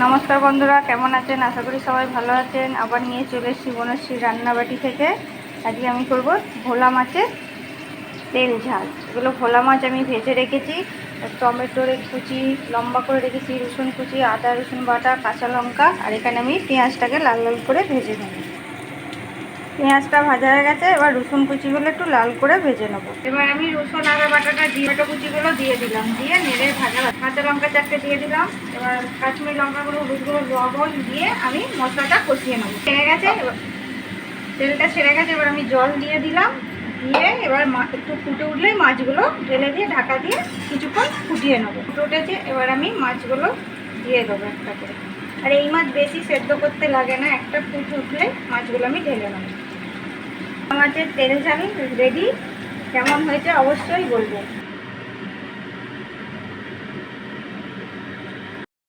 নমস্কার বন্ধুরা, কেমন আছেন? আশা করি সবাই ভালো আছেন। আবার নিয়ে চলে এসেছি বনশ্রী রান্নাবাটি থেকে। আজকে আমি করব ভোলা মাছের তেল ঝাল। এগুলো ভোলা মাছ আমি ভেজে রেখেছি, টমেটোর কুচি লম্বা করে রেখেছি, রসুন কুচি, আদা রসুন বাটা, কাঁচা লঙ্কা, আর এখানে আমি পেঁয়াজটাকে লাল লাল করে ভেজে নেব। পেঁয়াজটা ভাজা হয়ে গেছে, এবার রসুন কুচিগুলো একটু লাল করে ভেজে নেবো। এবার আমি রসুন আদা বাটাটা টমেটো কুচিগুলো দিয়ে দিলাম, দিয়ে নেড়ে ভাজা। কাঁচা লঙ্কা চারটে দিয়ে দিলাম। এবার কাশ্মীরি লঙ্কাগুলো, হলুদগুলো, লবণ দিয়ে আমি মশলাটা কষিয়ে নেবো। ছেড়ে গেছে, তেলটা ছেড়ে গেছে, এবার আমি জল দিয়ে দিলাম। দিয়ে এবার একটু ফুটে উঠলেই মাছগুলো ঢেলে দিয়ে ঢাকা দিয়ে কিছুক্ষণ ফুটিয়ে নেবো। ফুটে উঠেছে, এবার আমি মাছগুলো দিয়ে দেবো একটা করে। আর এই মাছ বেশি সেদ্ধ করতে লাগে না, একটা ফুট উঠলে মাছগুলো আমি ঢেলে নেবো। মাছের তেল ঝাল রেডি। কেমন হয়েছে অবশ্যই বলবেন।